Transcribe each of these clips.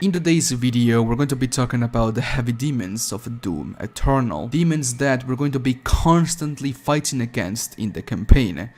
In today's video, we're going to be talking about the heavy demons of Doom Eternal. Demons that we're going to be constantly fighting against in the campaign.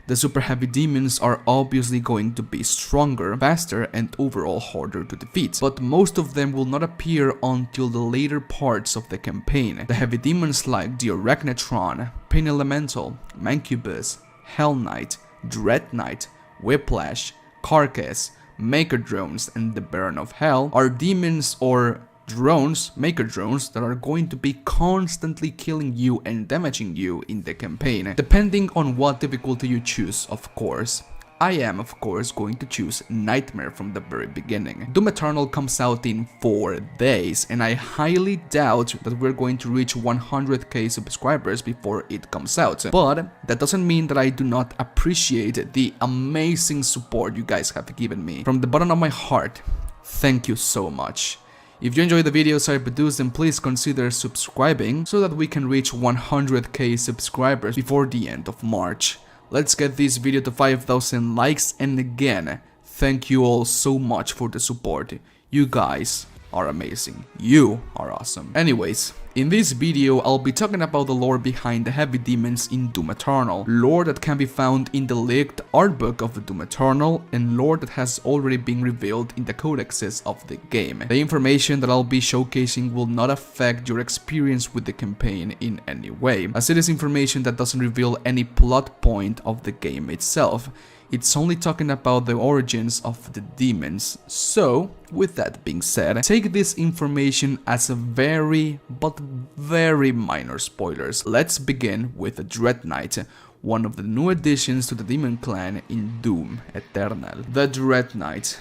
The super heavy demons are obviously going to be stronger, faster, and overall harder to defeat, but most of them will not appear until the later parts of the campaign. The heavy demons like the Arachnid Ron, Pain Elemental, Mankibas, Hell Knight, Dread Knight, Whiplash, Carcass, Maker Drones, and the Baron of Hell are demons or drones, maker drones, that are going to be constantly killing you and damaging you in the campaign, depending on what difficulty you choose, of course. I am, of course, going to choose Nightmare from the very beginning. Doom Eternal comes out in 4 days, and I highly doubt that we're going to reach 100k subscribers before it comes out. But that doesn't mean that I do not appreciate the amazing support you guys have given me. From the bottom of my heart, thank you so much. If you enjoy the videos I produce, then please consider subscribing so that we can reach 100k subscribers before the end of March. Let's get this video to 5,000 likes, and again, thank you all so much for the support. You guys are amazing. You are awesome. Anyways, in this video, I'll be talking about the lore behind the heavy demons in Doom Eternal, lore that can be found in the leaked art book of Doom Eternal, and lore that has already been revealed in the codexes of the game. The information that I'll be showcasing will not affect your experience with the campaign in any way, as it is information that doesn't reveal any plot point of the game itself. It's only talking about the origins of the demons. So, with that being said, take this information as a very minor spoilers. Let's begin with the Dread Knight, one of the new additions to the demon clan in Doom Eternal. The Dread Knight.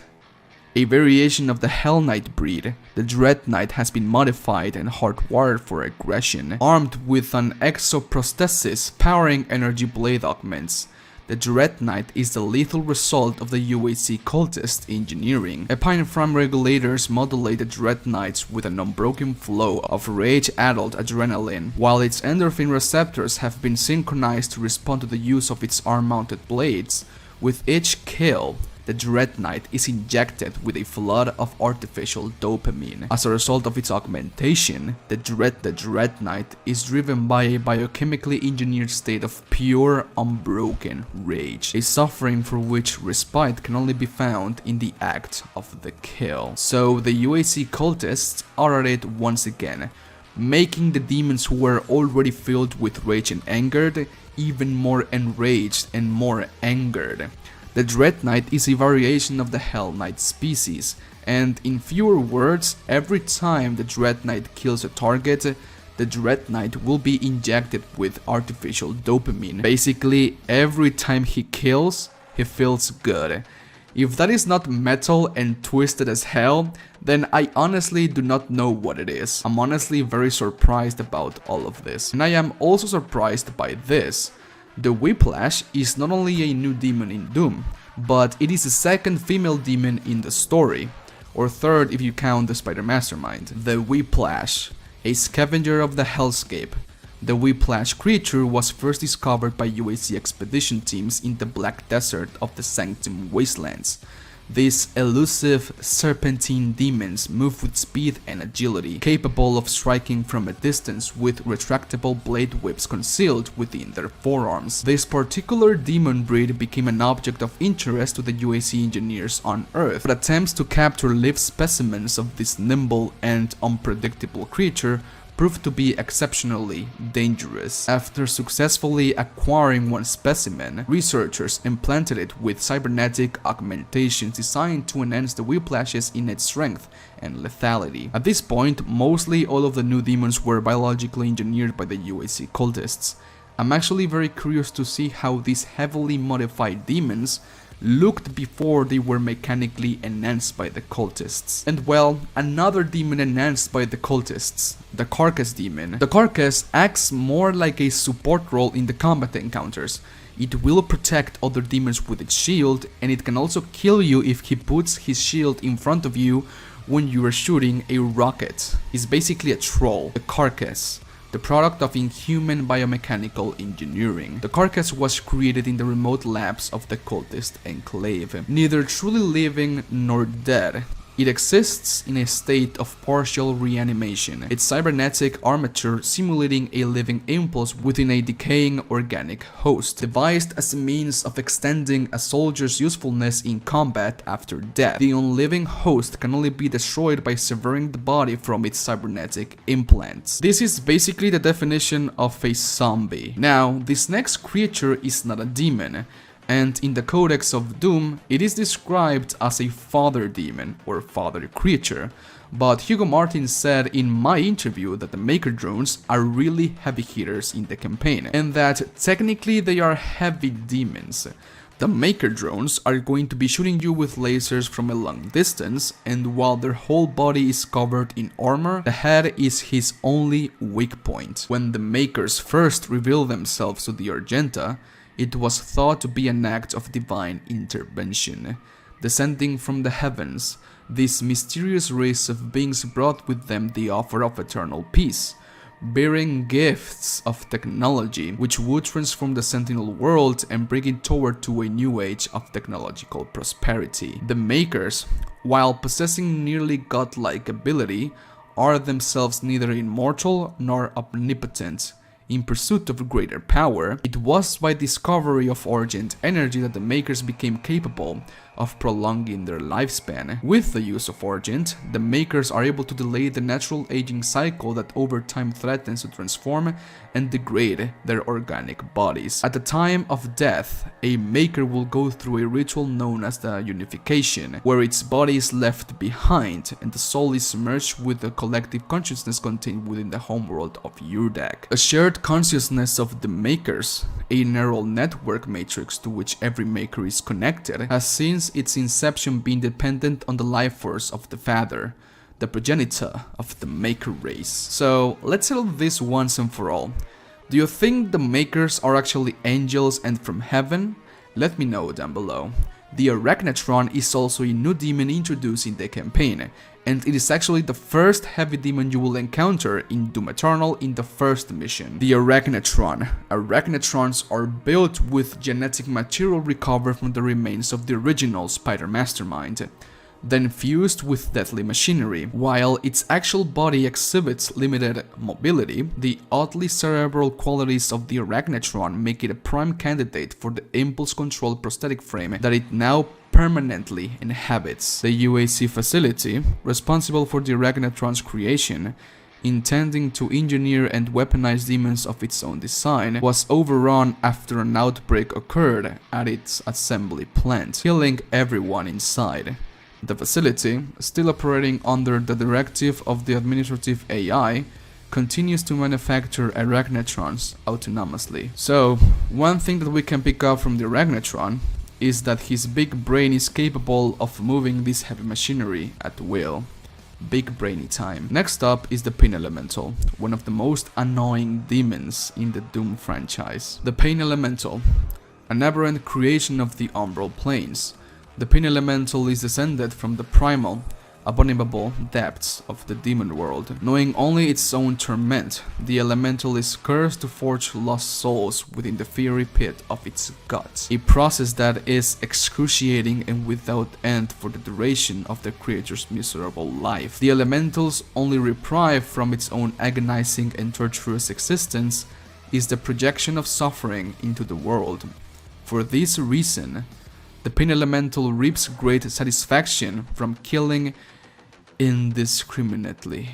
A variation of the Hell Knight breed, the Dread Knight has been modified and hardwired for aggression, armed with an exoprosthesis powering energy blade augments. The Dread Knight is the lethal result of the UAC cultist engineering. Epinephrine regulators modulate the Dread Knights with an unbroken flow of rage-addled adrenaline, while its endorphin receptors have been synchronized to respond to the use of its arm-mounted blades. With each kill, the Dread Knight is injected with a flood of artificial dopamine. As a result of its augmentation, the Dread Knight is driven by a biochemically engineered state of pure, unbroken rage, a suffering for which respite can only be found in the act of the kill. So the UAC cultists are at it once again, making the demons who were already filled with rage and angered even more enraged and more angered. The Dread Knight is a variation of the Hell Knight species, and in fewer words, every time the Dread Knight kills a target, the Dread Knight will be injected with artificial dopamine. Basically, every time he kills, he feels good. If that is not metal and twisted as hell, then I honestly do not know what it is. I'm honestly very surprised about all of this, and I am also surprised by this. The Whiplash is not only a new demon in Doom, but it is the second female demon in the story, or third if you count the Spider Mastermind. The Whiplash, a scavenger of the hellscape. The Whiplash creature was first discovered by UAC expedition teams in the Black Desert of the Sanctum Wastelands. These elusive serpentine demons move with speed and agility, capable of striking from a distance with retractable blade whips concealed within their forearms. This particular demon breed became an object of interest to the UAC engineers on Earth, but attempts to capture live specimens of this nimble and unpredictable creature proved to be exceptionally dangerous. After successfully acquiring one specimen, researchers implanted it with cybernetic augmentations designed to enhance the Whiplash's innate strength and lethality. At this point, mostly all of the new demons were biologically engineered by the UAC cultists. I'm actually very curious to see how these heavily modified demons looked before they were mechanically enhanced by the cultists. And well, another demon enhanced by the cultists, the Carcass demon. The Carcass acts more like a support role in the combat encounters. It will protect other demons with its shield, and it can also kill you if he puts his shield in front of you when you are shooting a rocket. He's basically a troll. The Carcass, the product of inhuman biomechanical engineering. The Carcass was created in the remote labs of the cultist enclave. Neither truly living nor dead, It exists in a state of partial reanimation, its cybernetic armature simulating a living impulse within a decaying organic host, devised as a means of extending a soldier's usefulness in combat after death. The unliving host can only be destroyed by severing the body from its cybernetic implants. This is basically the definition of a zombie. Now, this next creature is not a demon, and in the Codex of Doom, it is described as a father demon or father creature. But Hugo Martin said in my interview that the Maker drones are really heavy hitters in the campaign, and that technically they are heavy demons. The Maker drones are going to be shooting you with lasers from a long distance, and while their whole body is covered in armor, the head is his only weak point. When the Makers first revealed themselves to the Argenta, it was thought to be an act of divine intervention. Descending from the heavens, this mysterious race of beings brought with them the offer of eternal peace, bearing gifts of technology which would transform the Sentinel world and bring it toward to a new age of technological prosperity. The Makers, while possessing nearly godlike ability, are themselves neither immortal nor omnipotent. In pursuit of greater power, it was by discovery of Argent energy that the Makers became capable of prolonging their lifespan. With the use of Argent, the Makers are able to delay the natural aging cycle that over time threatens to transform and degrade their organic bodies. At the time of death, a Maker will go through a ritual known as the Unification, where its body is left behind and the soul is merged with the collective consciousness contained within the homeworld of Urdak. A shared consciousness of the Makers, a neural network matrix to which every Maker is connected, has since its inception been dependent on the life force of the Father, the progenitor of the Maker race. So let's settle this once and for all. Do you think the Makers are actually angels and from heaven? Let me know down below. The Arachnid Ron is also a new demon introduced in the campaign, and it is actually the first heavy demon you will encounter in Doom Eternal in the first mission. The Arachnid Ron. Arachnid Rons are built with genetic material recovered from the remains of the original Spider Mastermind, then fused with deadly machinery. While its actual body exhibits limited mobility, the oddly cerebral qualities of the Arachnid Ron make it a prime candidate for the impulse-controlled prosthetic frame that it now permanently inhabits. The UAC facility, responsible for the Arachnid Ron's creation, intending to engineer and weaponize demons of its own design, was overrun after an outbreak occurred at its assembly plant, killing everyone inside. The facility, still operating under the directive of the administrative AI, continues to manufacture Arachnitrons autonomously. So, one thing that we can pick up from the Arachnid is that his big brain is capable of moving this heavy machinery at will. Big brainy time. Next up is the Pain Elemental, one of the most annoying demons in the Doom franchise. The Pain Elemental, an aberrant creation of the Umbral Planes. The Pain Elemental is descended from the primal, abominable depths of the demon world. Knowing only its own torment, the elemental is cursed to forge lost souls within the fiery pit of its guts, a process that is excruciating and without end for the duration of the creature's miserable life. The elemental's only reprieve from its own agonizing and torturous existence is the projection of suffering into the world. For this reason, the Pain Elemental reaps great satisfaction from killing indiscriminately,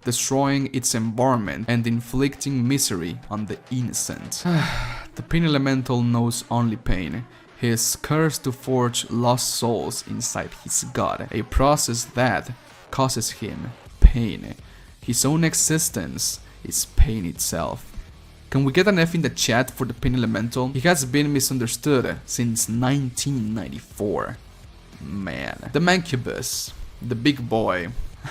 destroying its environment and inflicting misery on the innocent. The Pain Elemental knows only pain. He is cursed to forge lost souls inside his god, a process that causes him pain. His own existence is pain itself. Can we get an F in the chat for the Pain Elemental? He has been misunderstood since 1994. Man. The Mankibus, the big boy.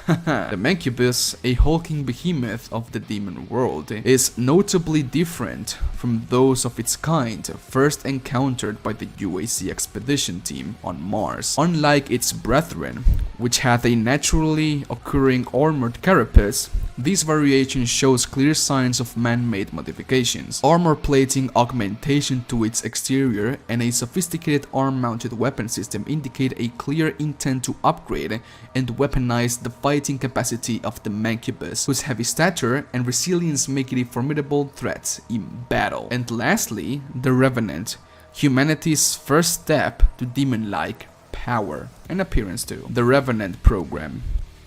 The Mankibus, a hulking behemoth of the demon world, is notably different from those of its kind first encountered by the UAC expedition team on Mars. Unlike its brethren, which had a naturally occurring armored carapace, This variation shows clear signs of man-made modifications. Armor plating augmentation to its exterior and a sophisticated arm-mounted weapon system indicate a clear intent to upgrade and weaponize the fighting capacity of the Mankibas, whose heavy stature and resilience make it a formidable threat in battle. And lastly, the Revenant, humanity's first step to demon-like power and appearance too. The Revenant program,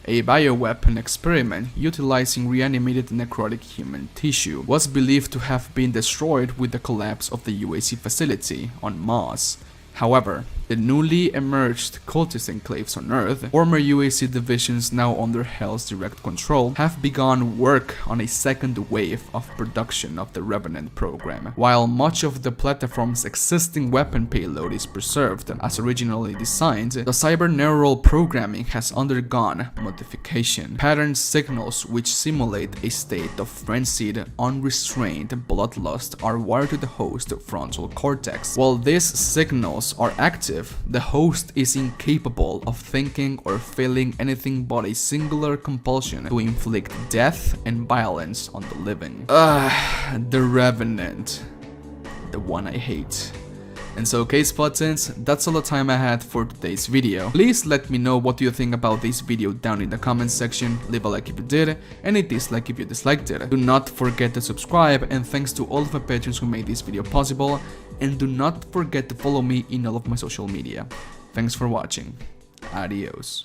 a bioweapon experiment utilizing reanimated necrotic human tissue, was believed to have been destroyed with the collapse of the UAC facility on Mars. However, the newly emerged cultist enclaves on Earth, former UAC divisions now under Hell's direct control, have begun work on a second wave of production of the Revenant program. While much of the platform's existing weapon payload is preserved as originally designed, the cyberneural programming has undergone modification. Pattern signals which simulate a state of frenzied, unrestrained bloodlust are wired to the host's frontal cortex. While these signals are active, the host is incapable of thinking or feeling anything but a singular compulsion to inflict death and violence on the living. The Revenant. The one I hate. And so, okay, Spartans, that's all the time I had for today's video. Please let me know what you think about this video down in the comments section. Leave a like if you did, and a dislike if you disliked it. Do not forget to subscribe, and thanks to all of my patrons who made this video possible. And do not forget to follow me in all of my social media. Thanks for watching. Adios.